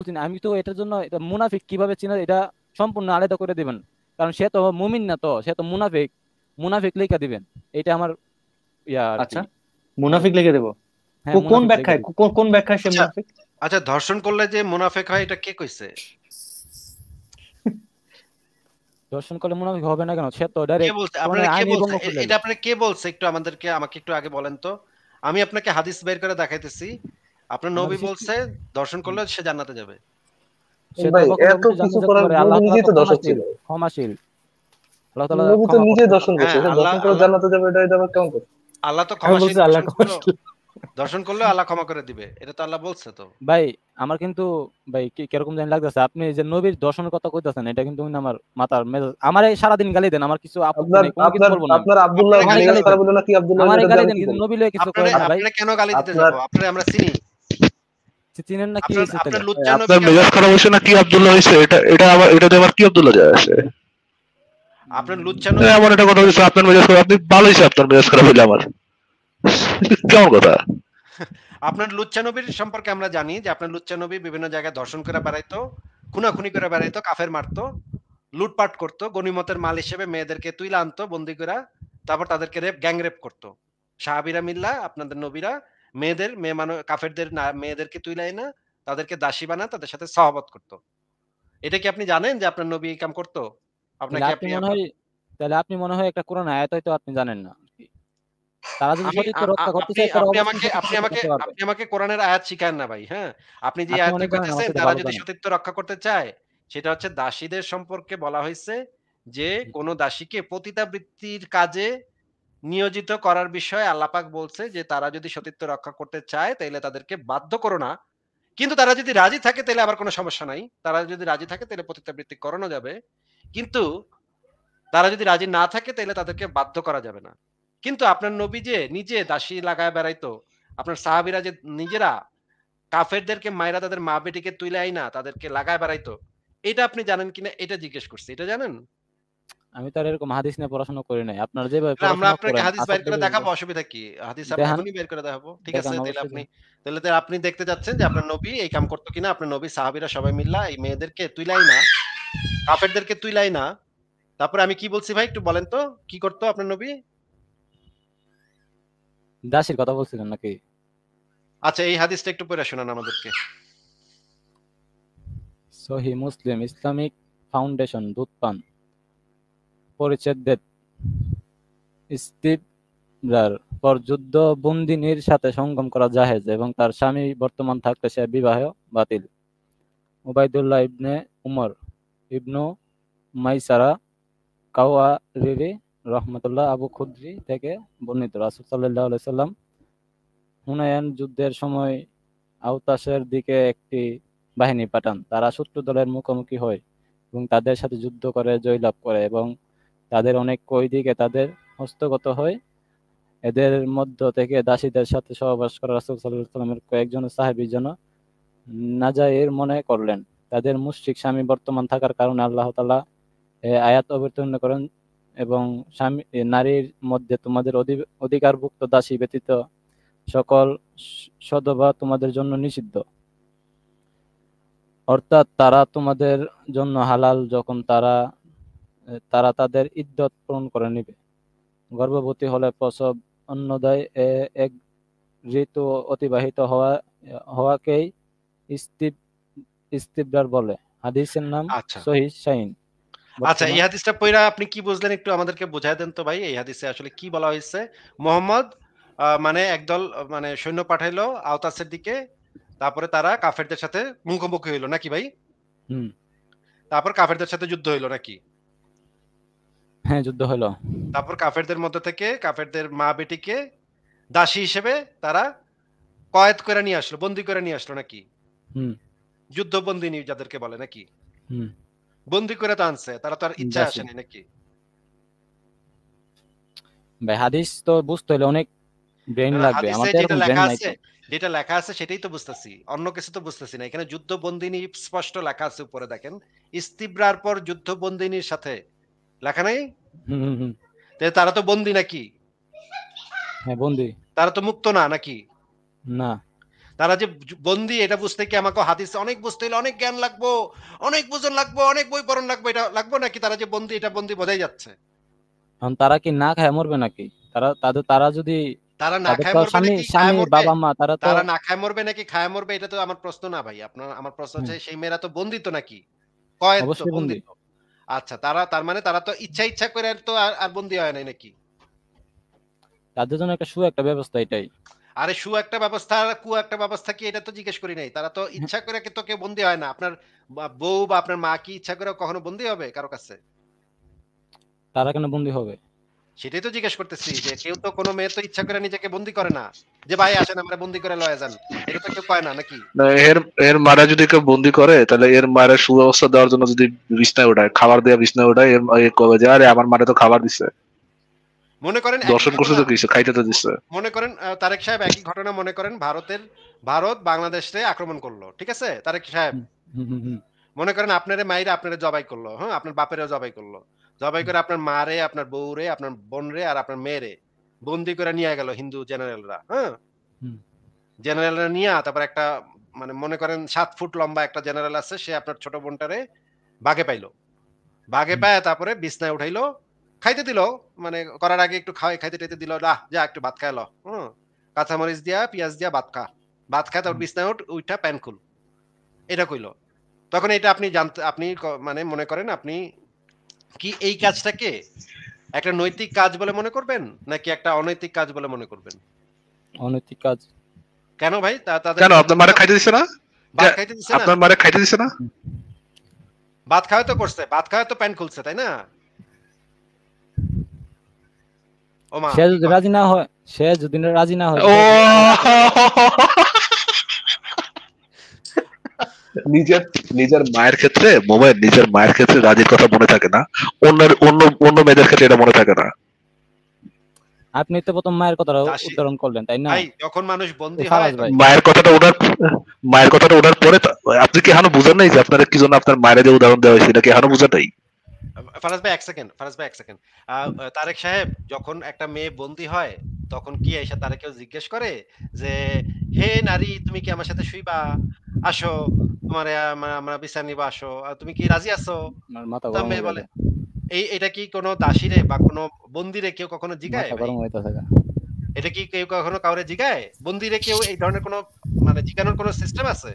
চিনি, আমি তো এটার জন্য মুনাফিক কিভাবে চিনা এটা সম্পূর্ণ আলাদা করে দিবেন, কারণ সে তো মুমিন না, তো সে তো মুনাফিক, মুনাফিক লেখা দিবেন, এটা আমার ইয়া আর কি। আচ্ছা, মুনাফিক লিখে দেবো? হ্যাঁ, কোন মুনাফিক লেখা ব্যাখ্যায়, দিবেন। কোন ব্যাখ্যায় সে আচ্ছা মুনাফিক? আচ্ছা, ধর্ষণ করলে যে মুনাফেক হয় এটা কে কইছে? দর্শন করলে মুনাফিক হবে না কেন? সে তো কে ডাইরেক্ট বলছে? কোরআনের আপনারা কে আইনই বলছে? ভঙ্গ করলেন। এটা আপনারা কে বলছে? একটু আমাকে একটু আগে বলেন তো। আমি আপনাকে হাদিস বের করে দেখাইতেছি। আপনার নবী আমাদের সৃষ্টি বলছে ধর্ষণ করলে সে জান্নাতে যাবে। সে তো ভাই অবশ্যই এত অবশ্যই কিছু জান্নাতে যেতে করার পারে, আল্লাহ নবী তাআলা নিজেই তো তো দর্শক ক্ষমাশীল, ছিল। ক্ষমাশীল, আল্লাহ তাআলা নবী তো ক্ষমা নিজেই করতে দর্শন পারে। করছে, হ্যাঁ, সে আল্লাহ দর্শন করে আল্লাহ জান্নাতে যাবে, এটা আবার কেমন কথা? আল্লাহ তো আমি ক্ষমাশীল, বলছি আল্লাহ কমার্শিয়াল। দর্শন করলেও আল্লাহ ক্ষমা করে দিবে। এটা তো আল্লাহ বলছে তো। ভাই আমার কিন্তু ভাই কিরকম জানি লাগতেছে, আপনি যে নবীর দর্শনের কথা কইতাছেন, এটা কিন্তু কিন্তু আমার মাথার মেজাজ, আমারে সারাদিন গালি দেন, আমার কিছু আপত্তি আপনার নেই, কোনো কিছু আপনার বলবো না আমি। আপনার আব্দুল্লাহ আপনারা আমারে গালি মেজাজ গালি দিতেছেন। দেন, খারাপ হলো না কি আব্দুল্লাহ আমারে এটা দিয়ে গালি আমি দেন, কি কিন্তু বলবো? নবী লয়ে কিছু আপনারা করেন না ভাই। আপনারা কেন গালি দিতে আপনার যাব? আমরা চিনি। চিনেন না কি আপনার হয়েছে আপনার তাহলে? লুচ্চা আপনার নবীকে মেজাজ খারাপ হয়েছে না কি আব্দুল্লাহ হয়েছে, এটা আবার এটাতে আবার কি আব্দুল্লাহ যায় আসে? আপনার লুচ্চা নবীকে এমন একটা কথা হচ্ছে আপনার মেজাজ খারাপ, আপনি ভালো হয়েছে আপনার মেজাজ খারাপ হইলে আমার, কেমন কথা? আপনার লুচ্চা নবীর সম্পর্কে আমরা জানি যে আপনার লুচ্চা নবী বিভিন্ন জায়গায় ধর্ষণ করে বেড়াইতো, খুনাখুনি করে বেড়াইতো, কাফের মারতো, লুটপাট করতো, গনিমতের মাল হিসেবে মেয়েদেরকে তুইলা আনতো বন্দি করে, তারপর তাদেরকে গ্যাং রেপ করতো। সাহাবীরা মিল্লা আপনাদের নবীরা মেয়ে মানুষ কাফেরদের মেয়েদেরকে তুইলাই না, তাদেরকে দাসী বানা তাদের সাথে সহবত করতো। এটা কি আপনি জানেন যে আপনার নবী এই কাম করতো? তাহলে আপনাকে আপনি আপনি মনে হয়, তাহলে আপনি মনে হয় একটা কোরআন আয়াত হয়তো আপনি জানেন না। তারা যদি আমি সতীত্ব আ- রক্ষা আ- করতে আপনি চায়, তারা আপনি অবশ্যই আমাকে সতীত্ব আপনি রক্ষা আমাকে করতে পারবে। আপনি আমাকে কোরআনের আয়াত শিখায়েন না ভাই, হ্যাঁ? আপনি যে আপনি আয়াতটা অনেক জানেন, আমার কইতেছেন থেকে তারা ভালো যদি জানেন। সতীত্ব রক্ষা করতে চায়, সেটা হচ্ছে দাসীদের সম্পর্কে বলা হয়েছে যে কোন দাসীকে পতিতাবৃত্তির কাজে নিয়োজিত করার বিষয়ে আল্লাহ পাক বলছে যে তারা যদি সতীত্ব রক্ষা করতে চায় তাহলে তাদেরকে বাধ্য করো না। কিন্তু তারা যদি রাজি থাকে তাহলে আবার কোনো সমস্যা নাই। তারা যদি রাজি থাকে তাহলে পতিতাবৃত্তি করানো যাবে। কিন্তু তারা যদি রাজি না থাকে তাহলে তাদেরকে বাধ্য করা যাবে না। কিন্তু আপনার নবী যে নিজে দাসী লাগায় বেড়াইতো, আপনার সাহাবীরা যে নিজেরা কাফেরদেরকে মাইরা তাদের মা বেটিকে তুইলে আইনা তাদেরকে লাগায় বেড়াইতো। এটা আপনি জানেন কিনা এটা জিজ্ঞেস করছি। এটা জানেন? আমি তো আর এরকম হাদিস নিয়ে পড়াশোনা করি নাই, আপনারা যেভাবে তাহলে আমরা পড়াশোনা আপনাকে করেন হাদিস আসাদ বাইর করে দলিল দেখাবো, অসুবিধা কি? হাদিস দেখান, এখনই বের করে দেখাবো। ঠিক আছে? দেখান তাইলে অবশ্যই আপনি দেখান। তাহলে তো আপনি দেখতে চাচ্ছেন যে আপনার নবী এই কাম করতো কিনা? আপনার নবী সাহাবীরা সবাই মিল্লা এই মেয়েদেরকে তুইলাই না, কাফেরদেরকে তুইলাই না। তারপরে আমি কি বলছি ভাই একটু বলেন তো? কি করতো আপনার নবী? দাসীর কথা বলছিলেন নাকি? আচ্ছা এই হাদিসটা একটু পড়ে শোনান আমাদেরকে। সহি মুসলিম ইসলামিক ফাউন্ডেশন দুধপান পরিচ্ছেদ ইস্তিবরার পর যুদ্ধ বন্দিনীর সাথে সঙ্গম করা জায়েজ এবং তার স্বামী বর্তমান থাকলে সে বিবাহ বাতিল। উবাইদুল্লাহ ইবনে উমর ইবনু মাইসারা কাওয়ারিরি রহমতুল্লাহ আবু খুদরি থেকে বর্ণিত, রাসূল সাল্লাল্লাহু আলাইহি সাল্লাম হুনাইন যুদ্ধের সময় আওতাসের দিকে একটি বাহিনী পাঠান। তারা শত্রু দলের মুখোমুখি হয় এবং তাদের সাথে যুদ্ধ করে জয়লাভ করে এবং তাদের অনেক কয়েদিকে তাদের হস্তগত হয়। এদের মধ্য থেকে দাসীদের সাথে সহবাস করা রাসূল সাল্লাল্লাহু আলাইহি ওয়াসাল্লামের কয়েকজন সাহাবী যেন নাজায়ের মনে করলেন। তাদের মুশরিক স্বামী বর্তমান থাকার কারণে আল্লাহ তাআলা এই আয়াত অবতীর্ণ করেন এবং স্বামী নারীর মধ্যে তোমাদের অধিকারভুক্ত দাসী ব্যতীত সকল সধবা তোমাদের জন্য নিষিদ্ধ, অর্থাৎ তারা তোমাদের জন্য হালাল যখন তারা তারা তাদের ইদ্যত পূরণ করে নিবে। গর্ভবতী হলে প্রসব, অন্নদায় এক ঋতু অতিবাহিত হওয়াকেই ইস্তিবরার বলে। হাদিসের নাম আচ্ছা। সহিহ শাহীন। আচ্ছা এই বর্তমান হাদিসটা পইড়া আপনি কি বুঝলেন একটু আমাদেরকে বুঝায় দেন তো ভাই। এই হাদিসে আসলে কি বলা হয়েছে? মোহাম্মদ মানে একদল মানে সৈন্য পাঠাইলো আওতাসের দিকে। তারপরে তারা কাফেরদের সাথে মুখোমুখি হইল নাকি ভাই? হুম, তারপর কাফেরদের সাথে যুদ্ধ হইল নাকি? হ্যাঁ যুদ্ধ হলো। তারপর কাফেরদের মধ্য থেকে কাফেরদের মা বেটিকে দাসী হিসেবে তারা কয়েদ করে নিয়ে আসলো, বন্দী করে নিয়ে আসলো নাকি? হুম, যুদ্ধবন্দিনী যাদেরকে বলে নাকি? হুম, বন্দী করে তো আনছে। তারা তো আর ইচ্ছায় দাসী। আসেনি নাকি? ভাই হাদিস তো বুঝতে হলে অনেক ব্রেন না, না লাগবে, আমার হাদিসে তো এরকম ব্রেন নাই তো। যেটা লেখা আছে সেটাই তো বুঝতেছি। অন্য কিছু তো বুঝতেছি না। এখানে যুদ্ধবন্দিনী স্পষ্ট লেখা আছে উপরে দেখেন। ইস্তিবরার পর যুদ্ধবন্দিনীর সাথে লেখা নাই? হুম, হুম, হুম। তাহলে তারা তো বন্দী নাকি? হ্যাঁ বন্দি। তারা তো মুক্ত না নাকি? না, তারা যে বন্দি এটা বুঝতে কি আমাকে হাদিস অনেক বুঝতে হইলে অনেক জ্ঞান লাগবো, অনেক বুঝন লাগবো, অনেক বই পড়ন লাগবো, এটা লাগবো নাকি তারা যে বন্দি এটা বন্দি বোঝাই যাচ্ছে? এখন তারা কি না খায় মরবে নাকি? তারা যদি তারা না তাদের খায় তো মরবে স্বামী নাকি খায়া স্বামী মরবে? বাবা মা তারা তো তারা না খায় মরবে নাকি খায়া মরবে এটা তো আমার প্রশ্ন না ভাই। আমার প্রশ্ন হুম, হচ্ছে সেই মেয়েরা তো বন্দিত নাকি? কয়েদ তো অবশ্যই বন্দী। বন্দিত। আচ্ছা তার মানে তারা তো ইচ্ছা করে তো আর বন্দী হয় নাই নাকি? তাদের জন্য একটা ব্যবস্থা এটাই। আরে একটা ব্যবস্থা আর একটা ব্যবস্থা কি এটা তো জিজ্ঞেস করি নাই। তারা তো হ্যাঁ, ইচ্ছা করে তো কেউ বন্দী হয় না। আপনার বউ বা আপনার মা কি ইচ্ছা করে কখনো বন্দী হবে কারো কাছে? তারা কেন বন্দী হবে? সেটাই তো জিজ্ঞেস করতেছি যে কেউ তো কোনো মেয়ে তো ইচ্ছা করে নিজেকে বন্দী করে না। যে ভাই আসেন আমরা বন্দী করে লয়ে যান। এটা তো কেউ কয় না নাকি? না, এর এর মারা যদি কেউ বন্দি করে তাহলে এর মায়ের সুব্যবস্থা দেওয়ার জন্য যদি বিছনায় ওঠায়, খাবার দেওয়া বিছনায় ওঠায়, এর কবে যে আরে আমার মারে তো খাবার দিছে, মনে করেন একই দর্শন করছে ঘটনা তো কিছু খাইতে তো দিছে। মনে করেন তারেক সাহেব একই ঘটনা মনে করেন ভারত বাংলাদেশে আক্রমণ করলো। ঠিক আছে? তারেক সাহেব হুম, হুম, হুম, হুম, মনে করেন আপনারে মাইরা আপনারে জবাই করলো। হ্যাঁ? আপনার বাপেরেও জবাই করলো। জবাই করে আপনার মারে, আপনার বউরে, আপনার বোনরে আর আপনার মেয়েরে বন্দি করে নিয়ে গেল হিন্দু জেনারেলরা। হ্যাঁ? হুম, জেনারেলরা নিয়া তারপর একটা মানে মনে করেন ৭ ফুট লম্বা একটা জেনারেল আছে সে আপনার ছোট বোনটারে বাগে পাইলো। বাগে হুম, পায়া তারপরে বিছনায় উঠাইলো। খাইতে দিল। মানে করার আগে একটু খাইতে-টাইতে দিল। যা একটু ভাত খায়া ল।" হুম? কাঁচামরিচ দিয়া, পিঁয়াজ দিয়া ভাত খা। ভাত খায় তারপর হুম। বিছনায় উইঠা প্যান্ট খুল। এটা কইল। তখন এটা আপনি মানে মনে করেন আপনি কি এই কাজটাকে একটা নৈতিক কাজ বলে মনে করবেন? নাকি একটা অনৈতিক কাজ বলে মনে করবেন? অনৈতিক কাজ। কেন ভাই? তাদের কেন আপনার মারে খাইতে দিছে না? যে ভাত খাইতে দিছে না? আপনার মারে খাইতে দিছে না? হুম। ভাত খাওয়া তো করছে। ভাত খাওয়া তো প্যান্ট খুলছে, তাই না? ওমা সে কি যদি কয়? রাজি না হয় সে যদি রাজি না হয় ও তাহলে নিজের নিজের মায়ের ক্ষেত্রে রাজির কথা মনে থাকে না, অন্য মেয়েদের ক্ষেত্রে এটা মনে থাকে না। আপনি তো প্রথম মায়ের কথাটা দাসী উচ্চারণ করলেন, তাই না? ভাই যখন মানুষ বন্দী হয় ফারাজ ভাই। তখন মায়ের কথাটা ওঠার মায়ের কথাটা ওঠার পরে আপনি কি এখনো বুঝেন নাই যে আপনার কি জন্য আপনার মায়ের যে উদাহরণ দেওয়া হয়েছে, এটা কি এখনো বুঝেন নাই? ফারাজ ভাই ১ সেকেন্ড। তারেক সাহেব যখন একটা মেয়ে বন্দী হয় তখন কি আইসা তারেকেও জিজ্ঞেস করে যে, "হে নারী তুমি কি আমার সাথে শুইবা? আসো তোমারে আমরা বিচার নিবো আসো। তুমি কি রাজি আছো?" আমার মাথা তো গরম মেয়ে হয়ে বলে গেছে। এটা কি কোনো দাসীরে বা কোনো বন্দিরে কেউ কখনো জিগায় মাথা ভাই? গরম হইতাছে গা। এটা কি কেউ কখনো কাউরে জিগায়? বন্দিরে কেউ এই ধরনের কোনো মানে জিগানোর কোনো সিস্টেম আছে?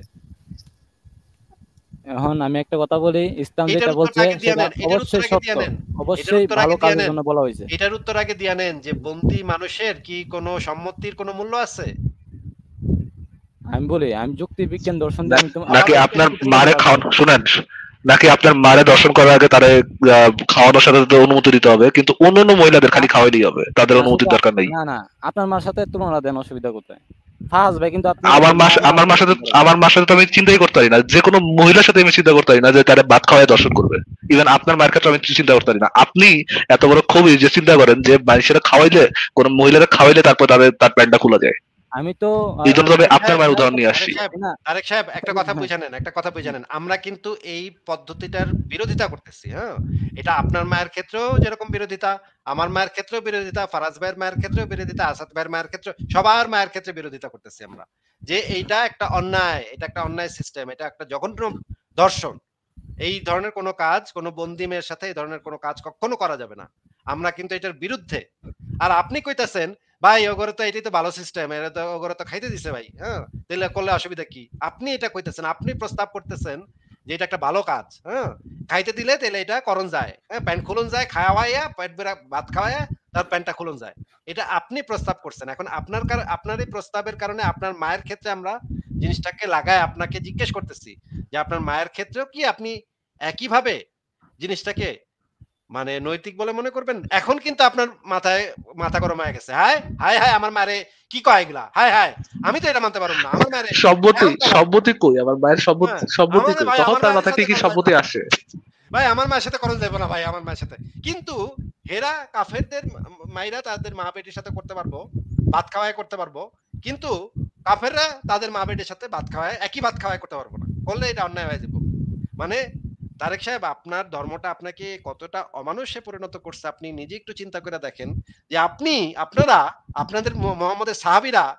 এখন আমি একটা কথা বলি, ইসলাম এটার যেটা উত্তরটা বলছে আগে দিয়া সেটা নেন। অবশ্যই সত্য। এটার অবশ্যই উত্তর ভালো আগে দিয়া কাজের নেন। জন্য বলা হইছে। এটার উত্তর আগে দিয়া নেন যে বন্দী মানুষের কি কোনো সম্মতির কোনো মূল্য আছে? আমি বলি, আমি যুক্তি বিজ্ঞান দর্শন দিয়ে না- আমি আবার নাকি আপনাকে আপনার প্রুফ করে মারে দেখাবো। খাওয়ানো, শুনেন, নাকি আপনার মারে দর্শন করার আগে তারে খাওয়ানোর সাথে সাথে অনুমতি দিতে হবে, কিন্তু অন্য মহিলাদের খালি খাওয়াইলেই হবে, তাদের না শুধু অনুমতির দরকার নেই? না, না, আপনার মার সাথে তুলনা দেন, অসুবিধা কোথায়? ফাহাজ ভাই কিন্তু আপনি আমার দেখেন মাস আমার মার সাথে আমার মার সাথে তো আমি চিন্তাই করতে পারি না, যে কোনো মহিলার সাথে আমি চিন্তা করতে পারি না যে তারা ভাত খাওয়ায় দর্শন করবে। ইভেন আপনার মায়ের ক্ষেত্রে আমি চিন্তা করতে পারি না। আপনি এত বড় খুবই যে চিন্তা করেন যে মানুষেরা খাওয়াইলে, কোন মহিলারা খাওয়াইলে তারপর তার প্যান্টটা খোলা যায়। আমি তো এই জন্য তো আমি তারেক আপনার সাহেব মায়ের উদাহরণ নিয়ে তারেক আসছি। সাহেব না, তারেক সাহেব একটা কথা হ্যাঁ, বুঝে নেন, একটা কথা বুঝে নেন। আমরা কিন্তু এই পদ্ধতিটার বিরোধিতা করতেছি, হ্যাঁ? এটা আপনার মায়ের ক্ষেত্রেও যেরকম বিরোধিতা, আমার মায়ের ক্ষেত্রেও বিরোধিতা, ফারাজ ভাইয়ের মায়ের ক্ষেত্রেও বিরোধিতা, আসাদ ভাইয়ের মায়ের ক্ষেত্রে সবার মায়ের ক্ষেত্রে বিরোধিতা করতেছি আমরা। যে এইটা একটা অন্যায়, এটা একটা অন্যায় সিস্টেম, এটা একটা জঘন্য দর্শন। এই ধরনের কোন কাজ কোন বন্দি মেয়ের সাথে এই ধরনের কোন কাজ কখনো করা যাবে না। আমরা কিন্তু এটার বিরুদ্ধে। আর আপনি কইতাছেন, "ভাই ওগরে তো এটাই তো ভালো সিস্টেম। এরা তো ওগরে তো খাইতে দিছে ভাই।" হ্যাঁ? তাইলে করলে অসুবিধা কি? আপনি এটা কইতেছেন, আপনি প্রস্তাব করতেছেন যে এটা একটা ভালো কাজ। হ্যাঁ? খাইতে দিলে তাইলে এটা করণ যায়। হ্যাঁ? প্যান্ট খুলন যায়, খাওয়াইয়া পেট ভইরা ভাত খাওয়াইয়া তার প্যান্টটা খুলন যায়। এটা আপনি প্রস্তাব করছেন। এখন আপনার এই প্রস্তাবের কারণে আপনার মায়ের ক্ষেত্রে আমরা জিনিসটাকে লাগায় আপনাকে জিজ্ঞেস করতেছি যে আপনার মায়ের ক্ষেত্রেও কি আপনি একইভাবে জিনিসটাকে মানে নৈতিক বলে মনে করবেন? এখন কিন্তু আপনার মাথা গরম হয়ে গেছে। হায়, আমার মারে কি কয় এগুলা? হায়! আমি তো এটা মানতে পারব না। আমার মারে সম্মতি এখন করেন। সম্মতি কই, আমার মায়ের হ্যাঁ, সম্মতি আমারে কই, ভাই তখন আমার তার মায়ের মাথায় সাথে ঠিকই করা যাইব সম্মতি না। আসে। ভাই আমার মায়ের সাথে করণ যাইব না ভাই আমার মায়ের সাথে। কিন্তু হেরা কাফেরদের মাইরা তাদের মা-বেটির সাথে করতে পারবো। ভাত খাওয়ায় করতে পারবো। কিন্তু কাফেররা তাদের মা-বেটির সাথে ভাত খাওয়ায় একই ভাত খাওয়ায় করতে পারবো না। করলে এটা অন্যায় হয়ে যাবে। মানে তারেক সাহেব আপনার ধর্মটা আপনাকে কতটা অমানুষে পরিণত করছে আপনি নিজে একটু চিন্তা করে দেখেন যে আপনারা আপনাদের মোহাম্মদের সাহাবীরা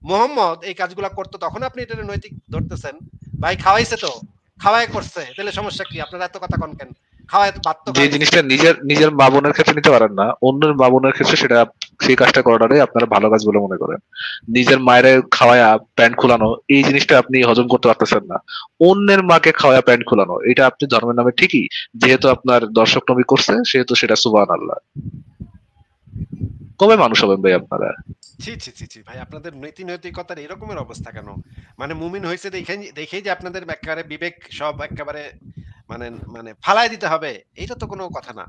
মুহাম্মদ এই কাজগুলা করতো তখন আপনি এটা নৈতিক ধরতেছেন? ভাই খাওয়াইছে তো, খাওয়ায় করছে, তাহলে সমস্যা কি? আপনারা এত কথা কন কেন? খাওয়ায় তো ভাত তো যে খাওয়াইছে। জিনিসটা নিজের মা বোনের ক্ষেত্রে নিতে পারেন না, অন্যের মা বোনের ক্ষেত্রে সেটা সেই কাজটা করাটাই আপনারা ভালো কাজ বলে মনে করেন। নিজের মায়ের খাওয়ায়া প্যান্ট খোলানো এই জিনিসটা আপনি হজম করতে পারতেছেন না, অন্যের মাকে খাওয়ায়া প্যান্ট খোলানো এটা আপনি ধর্মের নামে ঠিকই, যেহেতু আপনার দর্শক নবী করছে সেহেতু সেটা সুবহানাল্লাহ। কবে মানুষ হবেন ভাই আপনারা? ছি, ছি, ছি, ছি ভাই, আপনাদের নৈতিকতার এরকমের অবস্থা কেন? মানে মুমিন হইছে দেখেই যে আপনাদের একেবারে বিবেক সব একেবারে মানে মানে ফালায় দিতে হবে, এটা তো কোনো কথা না।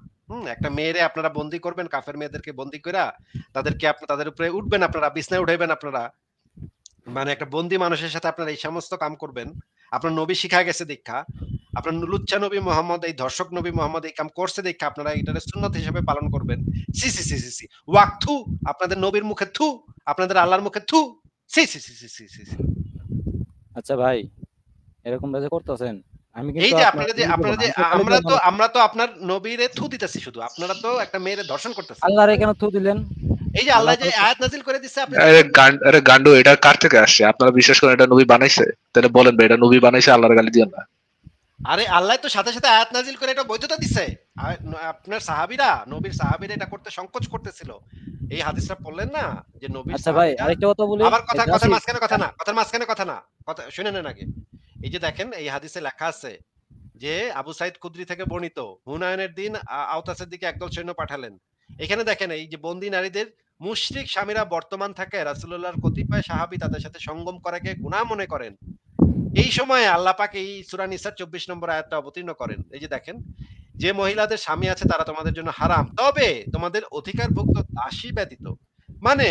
একটা মেয়েরে আপনারা বন্দী করবেন, কাফের মেয়েদেরকে বন্দী কইরা তাদের উপরে উঠবেন, আপনারা বিছনায় উঠাইবেন আপনারা। মানে একটা বন্দী মানুষের সাথে আপনারা এই সমস্ত কাম করবেন। আপনার নবী শিখায় গেছে দীক্ষা। আপনার লুচ্চা নবী মোহাম্মদ, এই ধর্ষক নবী মোহাম্মদ এই কাম করছে দীক্ষা আপনারা এটারে সুন্নত হিসেবে পালন করবেন। সি, সি, সি, সি, সি। ওয়াক থু, আপনাদের নবীর মুখে থু, আপনাদের আল্লাহর মুখে থু। সি, সি, সি, সি, সি, সি, সি। আচ্ছা ভাই, এরকম যে করতেছেন, আমি এই কিন্তু যে আপনার আপনারা যে আমি তো খালি আমরা তো আপনার নবীরে থু দিতেছি শুধু। আপনারা তো একটা মেয়েরে ধর্ষণ করতেছেন। আল্লাহরে কেন থু দিলেন? এই যে আল্লাহ আল্লাহ যে তাআলা তো আয়াত নাযিল করে দিচ্ছে আপনি আরে গান্ডু, এটা কার থেকে আসছে? আপনারা বিশ্বাস করেন এটা নবী বানাইছে? তাহলে বলেন ভাই, এটা নবী বানাইছে, আল্লাহর গালি দিও না। আরে আল্লাহ তো সাথে সাথে আয়াত নাযিল করে এটা বৈধতা দিছে। আপনার নবীর সাহাবীরা এটা করতে সংকোচ করতেছিল। এই হাদিসটা পড়লেন না যে নবীর আচ্ছা ভাই, সাহাবীরা আরেকটা কথা বলি। আবার এই কথার দাসী মাঝখানে কথা না, কথার মাঝখানে কথা না। কথা শুনে নেন আগে। এই যে দেখেন এই হাদিসে লেখা আছে যে আবু সাইদ খুদরি থেকে বর্ণিত, হুনায়নের দিন আওতাসের দিকে একদল সৈন্য পাঠালেন। এখানে দেখেন এই যে বন্দী নারীদের মুশরিক স্বামীরা বর্তমান থাকে রাসূলুল্লাহর কতিপয় সাহাবী তাদের সাথে সঙ্গম করাকে গুনাহ মনে করেন। এই সময়ে আল্লাহ পাক এই সূরা নিসার ২৪ নম্বর আয়াতটা অবতীর্ণ করেন। এই যে দেখেন, যে মহিলাদের স্বামী আছে তারা তোমাদের জন্য হারাম, তবে তোমাদের অধিকারভুক্ত দাসী ব্যতীত। মানে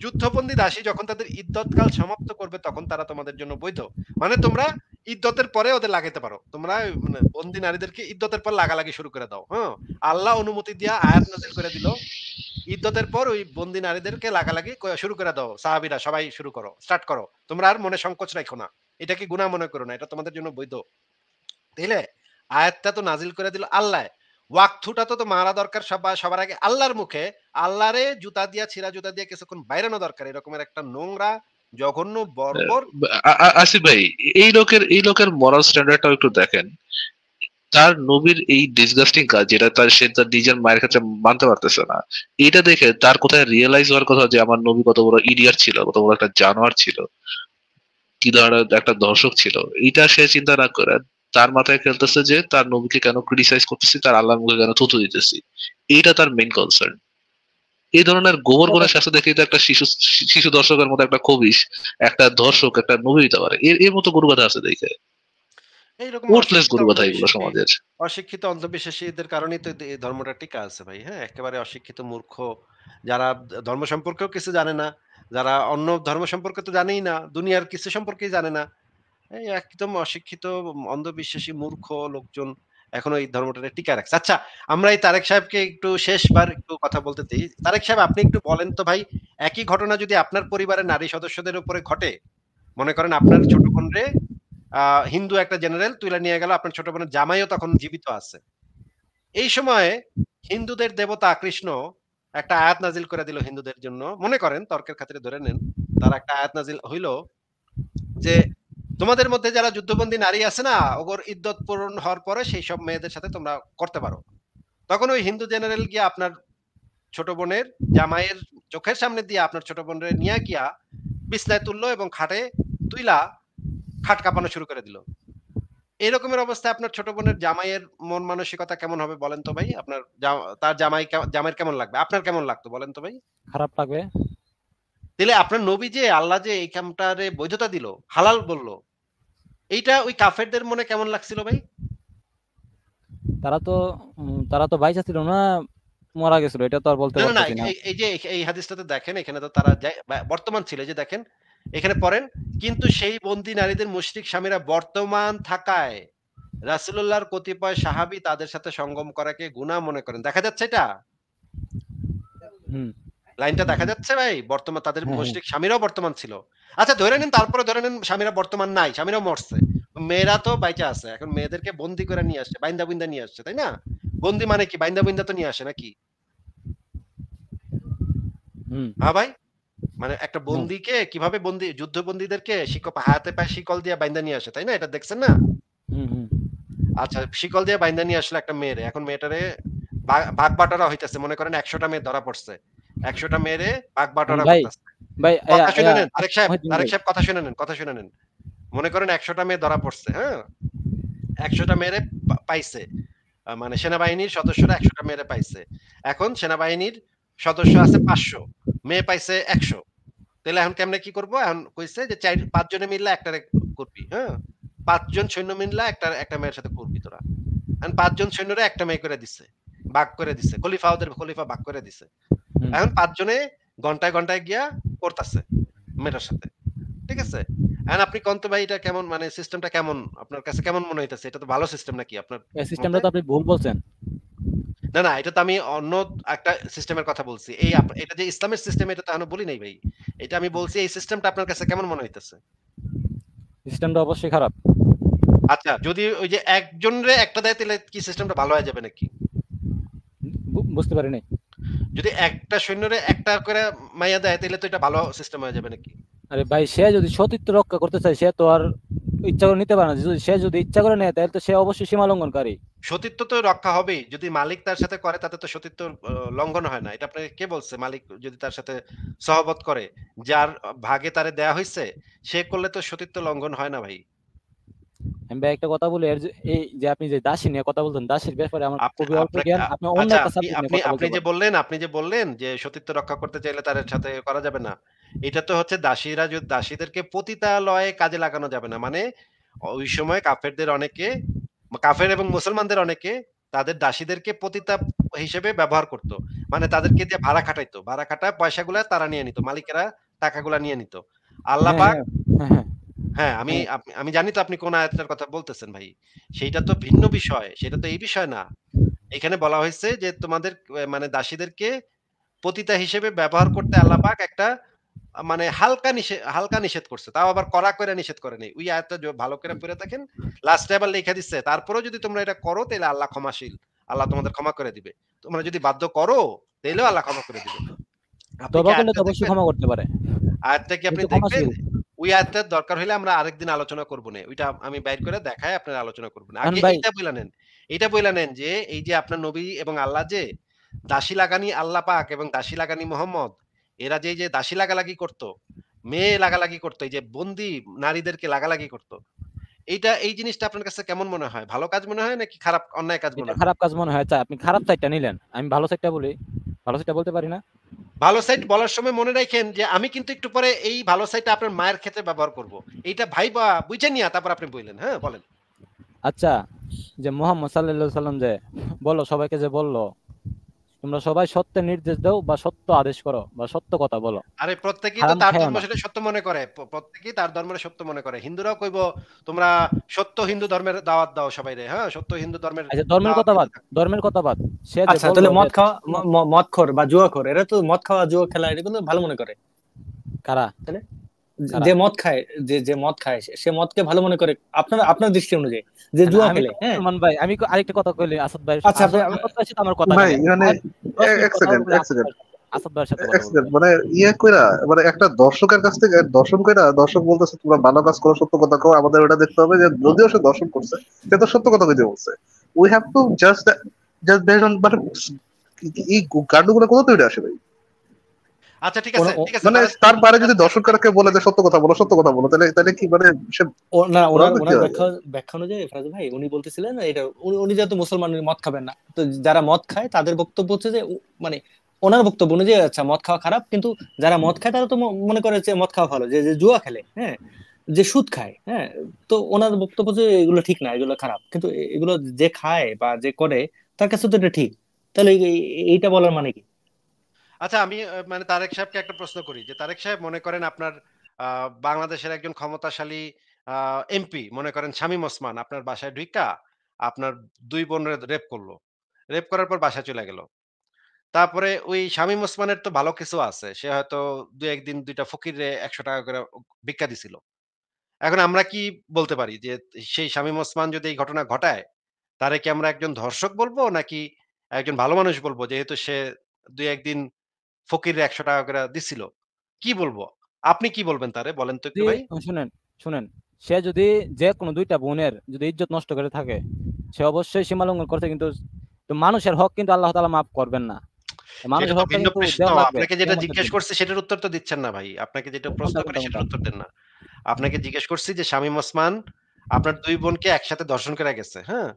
যুদ্ধবন্দী দাসী যখন তাদের ইদ্যতকাল সমাপ্ত করবে তখন তারা তোমাদের জন্য বৈধ। মানে তোমরা ইদ্যতের পরে ওদের লাগাইতে পারো। তোমরা মানে বন্দী নারীদেরকে ইদ্যতের পর লাগালাগি শুরু করে দাও। হ্যাঁ? আল্লাহ অনুমতি দিয়া আয়াত নাযিল করে দিল। ইদ্যতের পর ওই বন্দী নারীদেরকে লাগালাগি শুরু করে দাও। সাহাবীরা সবাই শুরু করো, স্টার্ট করো। তোমরা আর মনে সংকোচ রাখো না। এটাকে গুনাহ মনে করো না। এটা তোমাদের জন্য বৈধ। তাইলে আয়াতটা তো নাজিল করে দিল আল্লাহ। ওয়াকথুটা তো মারা দরকার সবার আগে আল্লাহর মুখে। আল্লাহরে জুতা দিয়া ছিঁড়া জুতা দিয়ে কিছুক্ষণ বাইরানো দরকার। এরকমের একটা নোংরা, জঘন্য, বর্বর আসিফ ভাই, এই লোকের মরাল স্ট্যান্ডার্ডটাও একটু দেখেন। তার নবীর এই ডিসগাস্টিং কাজ, যেটা সে তার নিজের মায়ের কাছে মানতে পারতেছে না, এটা দেখে তার কোথায় রিয়েলাইজ হওয়ার কথা যে আমার নবী কত বড় ইডিয়াট ছিল, কত বড় একটা জানোয়ার ছিল, কি ধরনের একটা দর্শক ছিল, এটা সে চিন্তা না করে তার মাথায় খেলতেছে যে তার নবীকে কেন ক্রিটিসাইজ করতেছি, তার আল্লাহর মুখে কেন থুতু দিতেছি। এইটা তার মেইন কনসার্ন। এই ধরনের গোবর গোলা শাস্তি দেখে তো একটা শিশু শিশু দর্শকের মতো একটা খবিশ একটা দর্শক একটা নবী দিতে পারে। এর মতো গরু কথা আছে দেখে। এইরকম ওর্থলেস গরু কথা এগুলো সমাজের। অশিক্ষিত অন্ধবিশ্বাসীদের কারণেই তো এই ধর্মটা টিকা আছে ভাই। হ্যাঁ? একেবারে অশিক্ষিত মূর্খ যারা ধর্ম সম্পর্কেও কিছু জানে না, যারা অন্য ধর্ম সম্পর্কে তো জানেই না, দুনিয়ার কিছু সম্পর্কেই জানে না। এই একদম অশিক্ষিত অন্ধবিশ্বাসী মূর্খ লোকজন এখনো এই ধর্মটাকে টিকায় রাখছে। আচ্ছা, আমরা এই তারেক সাহেবকে একটু শেষবার একটু কথা বলতে দেই। তারেক সাহেব আপনি একটু বলেন তো ভাই, একই ঘটনা যদি আপনার পরিবারের নারী সদস্যদের উপরে ঘটে, মনে করেন আপনার ছোট বোনরে হিন্দু একটা জেনারেল তুইলা নিয়ে গেল, আপনার ছোট বোনের জামাইও তখন জীবিত আছে। এই সময়ে হিন্দুদের দেবতা কৃষ্ণ একটা আয়াত নাজিল করে দিল হিন্দুদের জন্য। মনে করেন তর্কের খাতিরে ধরে নেন, তার একটা আয়াত নাজিল হইল যে তোমাদের মধ্যে যারা যুদ্ধবন্দী নারী আছে না, ওগোর ইদ্যত পূরণ হওয়ার পরে সেই সব মেয়েদের সাথে তোমরা করতে পারো। তখন ওই হিন্দু জেনারেল গিয়া আপনার ছোট বোনের জামাইয়ের চোখের সামনে দিয়ে আপনার ছোট বোনের নিয়ে গিয়া বিছনায় তুললো এবং খাটে তুইলা খাট কাঁপানো শুরু করে দিল। এরকমের অবস্থায় আপনার ছোট বোনের জামাইয়ের মন মানসিকতা কেমন হবে বলেন তো ভাই? আপনার তার জামাইয়ের কেমন লাগবে? আপনার কেমন লাগতো বলেন তো ভাই? খারাপ লাগবে। তাইলে আপনার নবী যে আল্লাহ যে এই কামটারে বৈধতা দিল, হালাল বলল, এইটা ওই কাফেরদের মনে কেমন লাগছিল ভাই? তারা তো বাইচা ছিল না, মারা গেছিল, এটা তো আর বলতে না, না, না, পারতেছি না। এই যে এই হাদিসটাতে দেখেন এখানে তো তারা বর্তমান ছিল। এই যে দেখেন এখানে পড়েন, কিন্তু সেই বন্দী নারীদের মুশরিক স্বামীরা বর্তমান থাকায় রাসূলুল্লাহর কতিপয় সাহাবী তাদের সাথে সঙ্গম করাকে গুনাহ মনে করেন। দেখা যাচ্ছে এটা? হুম। লাইনটা দেখা যাচ্ছে ভাই? বর্তমান তাদের হ্যাঁ, হ্যাঁ। মুশরিক স্বামীরাও বর্তমান ছিল। আচ্ছা ধরে নিন, তারপরে ধরে নিন স্বামীরা বর্তমান নাই, স্বামীরাও মরছে। মেয়েরা তো বাইচা আছে। এখন মেয়েদেরকে বন্দী করে নিয়ে আসছে, বাইন্দা নিয়ে আসছে, তাই না? বন্দী মানে কি? বাইন্দা তো নিয়ে আসে নাকি? হুম। হ্যাঁ ভাই? মানে একটা হুম, বন্দীকে কিভাবে যুদ্ধবন্দীদেরকে হাতে পায়ে শিকল দিয়ে বাইন্ধা নিয়ে আসে, তাই না? এটা দেখছেন না? হুম, হুম। আচ্ছা, শিকল দিয়ে বাইন্ধা নিয়ে আসলো একটা মেয়েরে। এখন মেয়েটারে ভাগ-বাটোয়ারা হইতেছে। মনে করেন ১০০ টা মেয়ে ধরা পড়ছে। ১০০ টা মেয়েরে এখন ভাগ-বাটোয়ারা ভাই, করতেছে। ভাই কথা শুনে নেন, আসিফ মহিউদ্দিন তারেক ভাই। সাহেব কথা শুনে নেন, কথা শুনে নেন। মনে করেন ১০০ টা মেয়ে ধরা পড়ছে, হ্যাঁ? ১০০ টা মেয়েরে পাইছে। মানে সেনাবাহিনীর সদস্যরা ১০০ টা মেয়েরে পাইছে। এখন সেনাবাহিনীর সদস্য আছে ৫০০, মেয়ে পাইছে ১০০। তাইলে এখন কেমনে কি করব? এখন কইছে যে ৫ জনে মিললা একটারে করবি, হ্যাঁ? ৫ জন সৈন্য মিললা একটা মেয়ের সাথে করবি তোরা। এখন ৫ জন সৈন্যরে একটা মেয়ে করে দিছে। ভাগ করে দিছে। খলিফা ভাগ করে দিছে। হুম। এখন ৫ জনে ঘন্টায়, ঘন্টায় গিয়া করতাছে মেয়েটার সাথে। ঠিক আছে? এখন আপনি কোন তো ভাই এটা কেমন, মানে সিস্টেমটা কেমন? আপনার কাছে কেমন মনে হইতেছে? এটা তো ভালো সিস্টেম নাকি আপনার এই সিস্টেমটা মতে? তো আপনি ভুল বলছেন। না, না, এটা তো আমি অন্য একটা সিস্টেমের কথা বলছি। এটা যে ইসলামের সিস্টেম এটা তো এখনো বলি নাই ভাই। এটা আমি বলছি এই সিস্টেমটা আপনার কাছে কেমন মনে হইতেছে? সিস্টেমটা অবশ্যই খারাপ। আচ্ছা, যদি ওই যে একজনরে একটা দেয় তাইলে কি সিস্টেমটা ভালো হয়ে যাবে নাকি? বুঝতে পারি নাই। যদি একটা সৈন্যরে একটা করে মাইয়া দেয় তাইলে তো এটা ভালো সিস্টেম হয়ে যাবে নাকি? আরে ভাই, সে যদি সতীত্ব রক্ষা করতে চায় সে তো আর ইচ্ছা করে নিতে পারে না। সে যদি ইচ্ছা করে নেয় তাহলে তো সে অবশ্যই সীমা লঙ্ঘনকারী। সতীত্ব তো রক্ষা হবেই। যদি মালিক তার সাথে করে তাতে তো সতীত্ব লঙ্ঘন হয় না। এটা আপনাকে কে বলছে? মালিক যদি তার সাথে সহবত করে, যার ভাগে তারে দেয়া হইছে, সে করলে তো সতীত্ব লঙ্ঘন হয় না ভাই। আমি ভাই একটা কথা বলি, এই যে আপনি যে দাসী নিয়ে কথা বলছেন, দাসীর ব্যাপারে আমার আপনি খুবই অল্প আপনাকে জ্ঞান। আপনি অন্য আচ্ছা, একটা আপনি সাবজেক্ট নিয়ে আপনি কথা আপনি বলতে যে পারেন। বললেন যে সতীত্ব রক্ষা করতে চাইলে তার সাথে করা যাবে না। এটা তো হচ্ছে দাসীদেরকে পতিতালয়ে কাজে লাগানো যাবে না। মানে ওই সময় কাফের এবং মুসলমানদের অনেকে তাদের দাসীদেরকে পতিতা হিসেবে ব্যবহার করত। মানে তাদেরকে দিয়ে ভাড়া খাটাইতো। ভাড়া খাটায় পয়সাগুলা তারা নিয়ে নিত। মালিকেরা টাকাগুলা নিয়ে নিত। আল্লাহ হ্যাঁ, পাক, হ্যাঁ, হ্যাঁ, হ্যাঁ, হ্যাঁ, হ্যাঁ। আমি জানি তো আপনি কোন আয়াতটার কথা বলতেছেন ভাই। সেইটা তো ভিন্ন বিষয়। সেটা তো এই বিষয় না। এখানে বলা হয়েছে যে তোমাদের মানে দাসীদেরকে পতিতা হিসেবে ব্যবহার করতে আল্লাহ পাক একটা মানে হালকা নিষেধ করছে। তাও আবার কড়া কইরা নিষেধ করে নাই। ওই আয়াতটা ভালো করে পড়ে দেখেন। লাস্টে আবার লেখা দিচ্ছে, তারপরেও যদি তোমরা এটা করো তাইলে আল্লাহ ক্ষমাশীল। আল্লাহ তোমাদের ক্ষমা করে দিবে। তোমরা যদি বাধ্য করো তাইলেও আল্লাহ ক্ষমা করে দিবে। আপনি কি তওবা করলে আয়াতটা তো অবশ্যই দেখবেন? ক্ষমা করতে পারে। আয়াতটা কি তিনি আপনি তো দেখবেন? ক্ষমাশীল। ওই আয়াতটার দরকার হইলে আমরা আরেকদিন আলোচনা করবনে। ওইটা আমি বাইর করে দেখায় আপনারা আলোচনা করবেন। এখন আগে ভাই, এইটা বইলা নেন। এইটা বইলা নেন যে এই যে আপনার নবী এবং আল্লাহ যে দাসী লাগানি আল্লাহ পাক এবং দাসী লাগানি মোহাম্মদ, এরা যে এই যে দাসী লাগালাগি করত, মেয়ে লাগালাগি করত, এই যে বন্দী নারীদেরকে লাগালাগি করত। এই জিনিসটা আপনার কাছে কেমন মনে হয়? ভালো কাজ মনে হয় নাকি খারাপ অন্যায় কাজ এটা মনে হয়? খারাপ কাজ মনে হয়। আচ্ছা, আপনি খারাপ সাইডটা নিলেন। আমি ভালো সাইডটা বলি। ভালো সাইডটা বলতে পারি না? ভালো সাইড বলার সময় মনে রাখেন যে আমি কিন্তু একটু পরে এই ভালো সাইডটা আপনার মায়ের ক্ষেত্রে ব্যবহার করব। এইটা ভাইবা বুইঝা নিয়া তারপর আপনি বইলেন। হ্যাঁ, বলেন। আচ্ছা, যে মোহাম্মদ সাল্লাল্লাহু আলাইহি সাল্লাম যে বলল, সবাইকে যে বলল, তোমরা সবাই সত্যের নির্দেশ দাও বা সত্য আদেশ করো বা সত্য কথা বলো। আরে প্রত্যেকেই তো হারাম তার খাইও ধর্ম না। সেটা সত্য মনে করে। প্রত্যেকেই তার ধর্মের সত্য মনে করে। হিন্দুরাও কইবো তোমরা সত্য হিন্দু ধর্মের দাওয়াত দাও সবাইরে। হ্যাঁ? সত্য হিন্দু ধর্মের আচ্ছা, ধর্মের দাওয়াত কথা দিতে বাদ। থাকো। ধর্মের কথা বাদ। সে যে আচ্ছা, বলল তাহলে যে মদ খাওয়া শোনো, মদখোর বা জুয়াখোর এরা তো মদ খাওয়া জুয়া খেলা এটা কিন্তু ভালো মনে করে। কারা? তাহলে কারা? যে মদ খায়, যে মদ খায় সে মদকে ভালো মনে করে আপনার আপনার দৃষ্টি অনুযায়ী। যে না, জুয়া আমি খেলে, তো হ্যাঁ। মুসলমান ভাই। আমি আরেকটা কথা কইলে আসাদ ভাই, আচ্ছা আসাদ ভাইয়ের সাথে আমার কথা ভাই খালি। মানে 10 মিনিট এক কথা সেকেন্ড বলবো এক সেকেন্ড আসাদ ভাইয়ের সাথে কথা এক বলবো সেকেন্ড ভাই। মানে কইরা মানে একটা দর্শকের কাছ থেকে দর্শন কইরা দর্শক বলতেছে তোমরা ভালো কাজ করো, সত্য কথা কও, আমাদের ওটা দেখতে হবে যে যদিও সে দর্শন করছে সে তো সত্য কথা কইতে বলছে। We have to just based on but এই কাণ্ডগুলো কোথা থেকে আসে ভাই? আচ্ছা, ঠিক আছে, ওনা- ও- ঠিক আছে। মানে ফারাজ ভাই, তার বাইরে ঠিক যদি আছে। দর্শকরা কেউ বলে যে সত্য কথা বলো সত্য কথা বলো, তাহলে তাহলে কি মানে সে না, ওনার ওরা কি ওনার হয়? ব্যাখ্যা অনুযায়ী ফরাজ ভাই উনি বলতেছিলেন এটা উনি যেহেতু মুসলমান, উনি মদ খাবেন না। তো যারা মদ খায় তাদের বক্তব্য হচ্ছে যে মানে ওনার বক্তব্য অনুযায়ী আচ্ছা মদ খাওয়া খারাপ, কিন্তু যারা মদ খায় তারা তো মনে করে যে মদ খাওয়া ভালো। যে যে জুয়া খেলে, হ্যাঁ, যে সুদ খায়, হ্যাঁ, তো ওনার বক্তব্য যে এগুলো ঠিক না, এগুলো খারাপ, কিন্তু এগুলো যে খায় বা যে করে তার কাছে তো এটা ঠিক। তাহলে এইটা বলার মানে কি? আচ্ছা, আমি মানে তারেক সাহেবকে একটা প্রশ্ন করি যে তারেক সাহেব মনে করেন আপনার বাংলাদেশের একজন ক্ষমতাশালী এমপি মনে করেন শামীম ওসমান আপনার বাসায় ঢুইকা আপনার ২ বোনের রেপ করল। রেপ করার পর বাসায় চইলা গেল। তারপরে ওই শামীম ওসমানের তো ভালো কিছু আছে। সে হয়তো ২-১ দিন ২ টা ফকিররে ৳১০০ করে ভিক্ষা দিছিল। এখন আমরা কি বলতে পারি যে সেই শামীম ওসমান যদি এই ঘটনা ঘটায়, তারে কি আমরা একজন ধর্ষক বলবো নাকি একজন ভালো মানুষ বলবো? যেহেতু সে ২-১ দিন ফকিররে ৳১০০ করে দিছিল। কি বলবো? আপনি কি বলবেন তারে বলেন তো একটু যদি ভাই? শুনেন, শুনেন। সে যদি যে কোনো ২ টা বোনের যদি ইজ্জত নষ্ট করে থাকে, সে অবশ্যই সীমা লঙ্ঘন করছে, কিন্তু তো মানুষের হক কিন্তু আল্লাহ তাআলা মাফ করবেন না। সেটা মানুষের তো হকটা ভিন্ন কিন্তু প্রশ্ন। দেওয়া লাগবে আপনাকে যেটা কিয়ামতের জিজ্ঞেস দিন। করছি সেটার উত্তর তো দিচ্ছেন না ভাই। আপনাকে যেটা প্রশ্ন কোনটা, করি কোনটা, কোনটা? সেটার উত্তর দেন না। আপনাকে জিজ্ঞেস করছি যে শামীম ওসমান আপনার ২ বোনকে একসাথে ধর্ষণ করে গেছে, হ্যাঁ?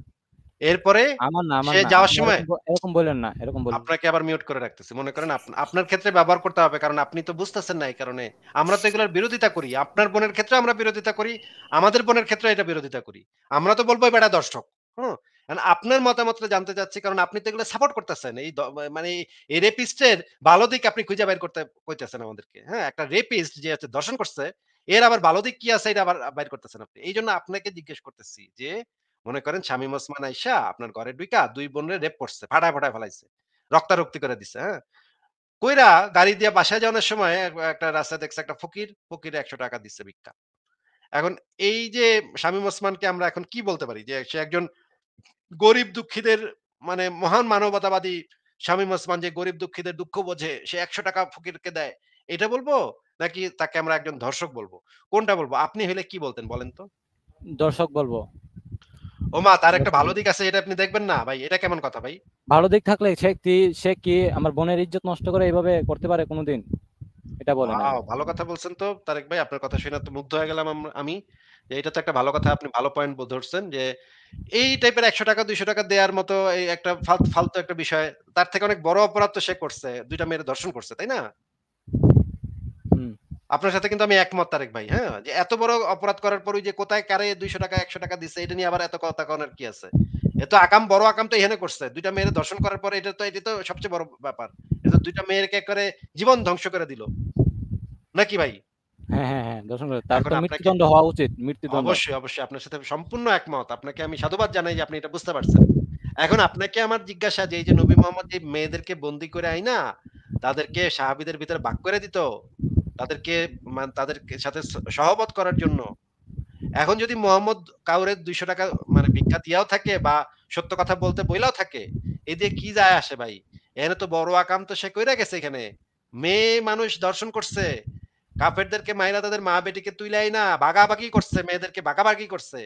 এরপরে আমার না, আমার সে না। যাওয়ার আপনি সময় এরকম বইলেন না, এরকম বলবেন না। আপনাকে আবার মিউট করে রাখতেছি। মনে করেন আপনার ক্ষেত্রে ব্যবহার করতে হবে কারণ আপনি তো বুঝতেছেন না এই কারণে। আমরা তো এগুলোর বিরোধিতা করি। আপনার বোনের ক্ষেত্রেও আমরা বিরোধিতা করি। আমাদের বোনের ক্ষেত্রেও এটা বিরোধিতা করি। আমরা তো বলবো এই বেটা দর্শক। হুম? এখন আপনার মতামতটা জানতে চাচ্ছি কারণ আপনি তো এগুলো সাপোর্ট করতেছেন। মানে এই রেপিস্টের ভালো দিক আপনি খুঁজে বের করতে কইতেছেন আমাদেরকে। হ্যাঁ? একটা রেপিস্ট যে হচ্ছে দর্শন করছে, এর আবার ভালো দিক কি আছে এটা আবার বাইর করতেছেন আপনি। এইজন্য আপনাকে জিজ্ঞেস করতেছি যে মনে করেন শামীম ওসমান আইসা আপনার ঘরে ঢুইকা ২ বোনরে রেপ করছে। ফাটায়, ফাটায় ফেলাইছে। রক্তারক্তি করে দিছে, হ্যাঁ? কইরা গাড়ি দিয়া বাসায় যাওয়ানোর সময় একটা রাস্তায় দেখছে একটা ফকির, ফকিরে ৳১০০ দিচ্ছে ভিক্ষা। এখন এই যে শামীম ওসমানকে আমরা এখন কি বলতে পারি? যে সে একজন গরিব দুঃখীদের মানে মহান মানবতাবাদী শামীম ওসমান যে গরিব দুঃখীদের দুঃখ বোঝে, সে ৳১০০ ফকিরকে দেয়। এটা বলবো? নাকি তাকে আমরা একজন ধর্ষক বলবো? কোনটা বলবো? আপনি হইলে কি বলতেন বলেন তো? দর্শক বলবো। ওমা তার একটা দর্শক ভালো বলবো। দিক আছে এটা আপনি দেখবেন না? ভাই এটা কেমন কথা ভাই? ভালো দিক থাকলে সে কি আমার বোনের ইজ্জত নষ্ট করে এভাবে করতে পারে কোনদিন? এটা বলেন ওয়াও! আগে। ভালো কথা বলছেন তো তারেক ভাই। আপনার কথা শুনে তো মুগ্ধ হয়ে গেলাম আমি। যে এটা তো একটা ভালো কথা আপনি ভালো পয়েন্ট ধরছেন যে এই টাইপের ৳১০০ ৳২০০ দেয়ার মতো এই একটা ফালতু একটা বিষয়। তার থেকে অনেক বড় অপরাধ তো সে করছে। ২ টা মেয়েরে ধর্ষণ করছে, তাই না? হুম। আপনার সাথে কিন্তু আমি একমত তারেক ভাই, হ্যাঁ? যে এত বড় অপরাধ করার পরেও যে কোথায় কারে ৳২০০ ৳১০০ দিছে এটা নিয়ে আবার এত কথা কওয়ার কি আছে? এ তো বড় আকাম তো এখানে করছে। ২ টা মেয়েরে ধর্ষণ করার পরে এটা তো সবচেয়ে বড় ব্যাপার। এটা তো ২ টা মেয়েরকে একেবারে জীবন ধ্বংস করে দিল। নাকি ভাই? হ্যাঁ, হ্যাঁ, হ্যাঁ। দর্শন করে। তার এখন তো আপনাকে মৃত্যুদণ্ড হওয়া উচিত। মৃত্যুদণ্ড। অবশ্যই, অবশ্যই আপনার সাথে সম্পূর্ণ একমত। আপনাকে আমি সাধুবাদ জানাই যে আপনি এটা বুঝতে পারছেন। এখন আপনাকে আমার জিজ্ঞাসা যে এই যে নবী মোহাম্মদ যে মেয়েদেরকে বন্দি করে আইনা তাদেরকে সাহাবীদের ভিতরে ভাগ করে দিত। তাদেরকে তাদের সাথে সহবত করার জন্য। এখন যদি মোহাম্মদ কাউরে ৳২০০ মানে ভিক্ষা দিয়াও থাকে বা সত্য কথা বলতে বইলাও থাকে, এ দিয়ে কি যায় আসে ভাই? এখানে তো বড় আকাম তো সে কইরা গেছে এখানে। মেয়ে মানুষ দর্শন করছে। কাফেরদেরকে মাইরা তাদের মা বেটিকে তুইলাই না ভাগাভাগি করছে, মেয়েদেরকে ভাগাভাগি করছে।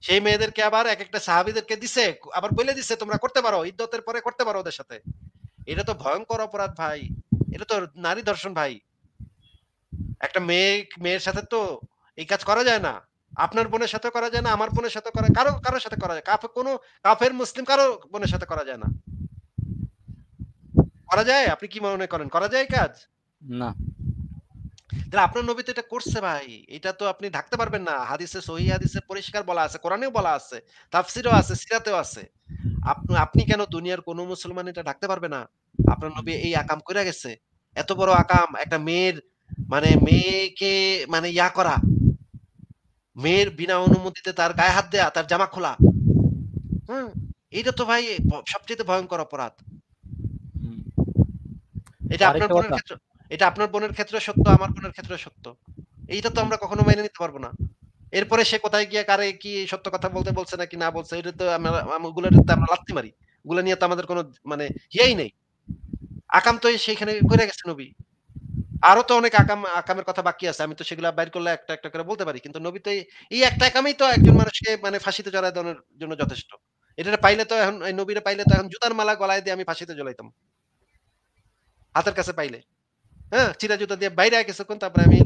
সেই মেয়েদেরকে আবার একেকটা সাহাবীদেরকে দিছে। আবার বইলে দিছে তোমরা করতে পারো। ইদ্দতের পরে করতে পারো ওদের সাথে। এটা তো ভয়ংকর অপরাধ ভাই। এটা তো নারী ধর্ষণ ভাই। একটা মেয়ের সাথে তো এই কাজ করা যায় না। আপনার বোনের সাথেও করা যায় না, আমার বোনের সাথেও কারো সাথে করা যায়। কোন কাফের মুসলিম কারো বোনের সাথে করা যায় না। করা যায়? আপনি কি মনে করেন? করা যায় এই কাজ? না। তাহলে আপনার নবী তো এটা করছে ভাই। এটা তো আপনি ঢাকতে পারবেন না। সহিহ হাদিসে পরিষ্কার বলা আছে, কোরআনেও বলা আছে, তাফসিরেও আছে, সিরাতেও আছে। আপনি কেন দুনিয়ার কোন মুসলমান এটা ঢাকতে পারবে না? আপনার নবী এই আকাম কইরা গেছে। এত বড় আকাম একটা মেয়ের মানে মেয়েকে মানে করা, মেয়ের বিনা অনুমতিতে তার গায়ে হাত দেয়া, তার জামা খোলা। হুম? এইটা তো ভাই সবচাইতে ভয়ংকর অপরাধ। হুম। এটা আপনার আরেকটা বোনের কথা। ক্ষেত্রে এটা আপনার বোনের ক্ষেত্রেও সত্য, আমার বোনের ক্ষেত্রেও সত্য। এইটা তো হুম। আমরা কখনো মাইনে নিতে পারব না। এরপরে সে কোথায় গিয়ে কারে কি সত্য কথা বলতে বলছে নাকি না বলছে এটা তো ওগুলাতে আমরা লাথি মারি। ওগুলা নিয়ে তো আমাদের কোন মানে ইয়েই নেই। আকাম তো সেইখানে কইরা গেছে নবী। আরো তো অনেক আকামের কথা বাকি আছে। আমি তো সেগুলা বাইর করলে একটা, একটা করে বলতে পারি। কিন্তু নবী তো এই একটা আকামই তো একজন মানুষকে মানে ফাঁসিতে চড়ায় দেওয়ার জন্য যথেষ্ট। এটারে পাইলে তো এখন এই নবীরে পাইলে তো এখন জুতার মালা গলায় দিয়ে আমি ফাঁসিতে ঝুলাইতাম। হাতের কাছে পাইলে। হ্যাঁ? চিরা জুতা দিয়ে বাইরে কিছুক্ষণ তারপরে আমি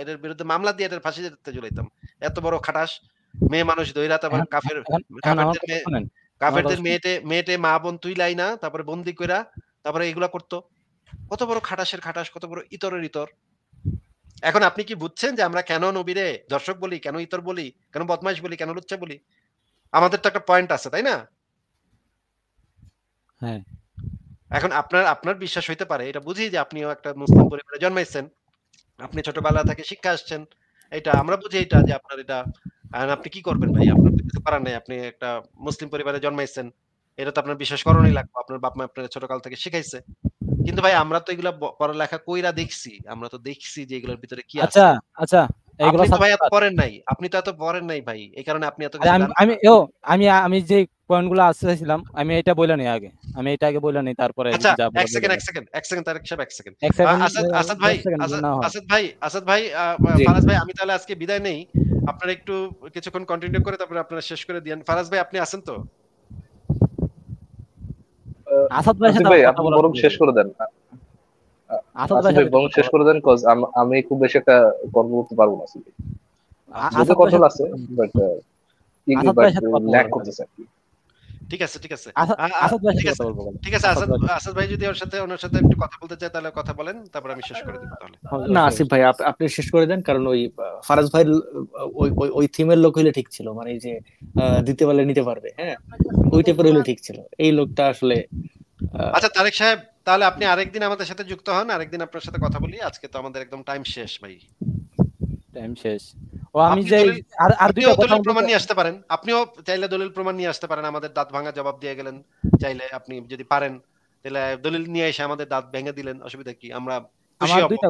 এটার বিরুদ্ধে মামলা দিয়ে এটার ফাঁসিতে ঝুলাইতাম। এত বড় খাটাস। মেয়ে মানুষ ধইরা তারপর এখন এখন এখন আমার কাফেরদের কথা শুনেন। আমার কথা কাফেরদের শুনেন। মেয়েটে মা বোন তুইলাই না তারপরে বন্দি কইরা তারপরে এগুলা করত। কত বড় খাটাসের খাটাস, কত বড় ইতরের ইতর। এখন আপনি কি বুঝছেন যে আমরা কেন নবীরে দর্শক বলি, কেন ইতর বলি, কেন বদমাইশ বলি, কেন লুচ্চা বলি? আমাদের তো একটা পয়েন্ট আছে, তাই না? হ্যাঁ। এখন আপনার বিশ্বাস হইতে পারে। এটা বুঝি যে আপনিও একটা মুসলিম পরিবারে জন্মাইছেন। আপনি ছোটবেলা থেকে শিক্ষা আসছেন। এটা আমরা বুঝি এটা যে আপনার এটা এখন আপনি কি করবেন ভাই? আপনার তো কিছু করার নাই। আপনি একটা মুসলিম পরিবারে জন্মাইছেন। এটা তো আপনার বিশ্বাস করণই লাগবে। আপনার বাপ-মা আপনারে ছোটকাল থেকে শিখাইছে। কিন্তু ভাই আমরা তো এগুলা পড়ালেখা কইরা দেখছি। আমরা তো দেখছি যে এগুলোর ভিতরে কি আচ্ছা, আছে। আচ্ছা। এইগুলো আপনি তো ভাই এত ছাত্ররা পড়েন নাই, আপনি তো এত পড়েন নাই ভাই, এই কারণে আপনি এত আরে কিছু আমি জানেন আমি না। ও আমি আমি যে পয়েন্টগুলো চাইছিলাম আমি এটা বইলা নেই আগে। আমি এটা আগে বইলা নেই তারপরে আচ্ছা যা এক বলার সেকেন্ড বইলা এক সেকেন্ড এক সেকেন্ড তারেক সাহেব এক সেকেন্ড। ১ সেকেন্ড আসাদ আসাদ ভাই ১০ সেকেন্ড আসাদ না হয়। আসাদ ভাই জি ফারাজ ভাই আমি তাহলে আজকে বিদায় নেই। আপনারা একটু কিছুক্ষণ কন্টিনিউ করে তারপরে আপনারা শেষ করে দিয়েন। ফারাজ ভাই আপনি আছেন তো? আসাদ ভাইয়ের আসিফ সাথে ভাই আমার কথা আপনি বলার বরং ছিল শেষ ভাই। করে দেন। আসাদ আসিফ ভাইয়ের ভাই সাথে বরং একটু শেষ কথা করে দেন, কজ আমি খুব বেশি একটা কন্ট্রোল করতে পারবো না আসিফ ভাই। আচ্ছা যদিও আসাদ ভাইয়ের কন্ট্রোল সাথে আছে বাট আসাদ বাট ভাইয়ের সাথে কথা ল্যাক বলার ছিল। করতেছে আর কি। ঠিক আছে, ঠিক আছে। আসাদ আ আ আসাদ ভাইয়ের ঠিক সাথে আছে, কথা বলবো বলেন। ঠিক আছে। আসাদ ভাই আসাদ ভাই যদি ওনার সাথে একটু কথা বলতে চায় তাহলে কথা বলেন। তারপর আমি শেষ করে দিব তাহলে। না অবশ্যই আসিফ ভাই আপনি শেষ করে দেন, কারণ ওই ফারাজ ভাই ওই থিমের লোক হইলে ঠিক ছিল, মানে এই যে দিতে পারলে নিতে পারবে, হ্যাঁ ওই টাইপের হইলে ঠিক ছিল। এই লোকটা আসলে আহ, আচ্ছা তারেক সাহেব, তাহলে আপনি আরেকদিন আমাদের সাথে যুক্ত হন, আরেকদিন আপনার সাথে কথা বলি। আজকে তো আমাদের একদম টাইম শেষ ভাই। টাইম শেষ। ও আমি আপনি যে দলিল আর আপনিও দুইটা কথা দলিল বলতে প্রমাণ নিয়ে আসতে পারেন। আপনিও চাইলে দলিল প্রমাণ নিয়ে আসতে পারেন। আমাদের দাঁত ভাঙা জবাব দিয়ে গেলেন। চাইলে আপনি যদি পারেন তাহলে দলিল নিয়ে এসে আমাদের দাঁত ভেঙে দিলেন। অসুবিধা কি? আমরা খুশি আমার হব। দুইটা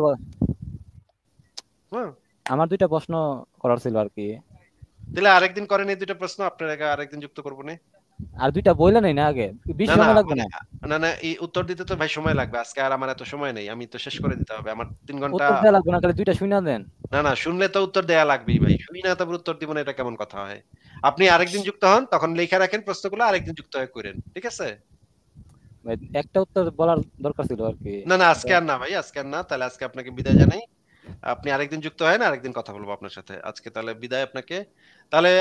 হ্যাঁ? আমার দুইটা প্রশ্ন করার ছিল আর কি। তাহলে আরেকদিন করেন এই দুটো প্রশ্ন, আপনার আগে আরেকদিন যুক্ত করবো না? আর দুইটা বইলা নেই না আগে, বেশি না, না সময় লাগবে মানে না। না, এই উত্তর দিতে তো ভাই সময় লাগবে। আজকে আর আমার এত সময় নেই। আমি তো শেষ করে দিতে হবে। আমার ৩ ঘন্টা। উত্তর দেওয়া লাগবে না, খালি দুইটা শুইনা দেন। না, শুনলে তো উত্তর দেয়া লাগবেই ভাই। শুনি না তারপর উত্তর দিব না, এটা কেমন কথা হয়? আপনি আরেকদিন যুক্ত হন, তখন লিখে রাখেন প্রশ্নগুলো, আরেকদিন যুক্ত হয়ে কইরেন। ঠিক আছে? ভাই, একটা উত্তর বলার দরকার ছিল আর কি। না, আজকে আর না ভাই, আজকে আর না। তাহলে আজকে আপনাকে বিদায় জানাই। আপনি আরেকদিন যুক্ত হয়েন, আরেকদিন কথা বলবো আপনার সাথে। আজকে তাহলে বিদায় আপনাকে। তাহলে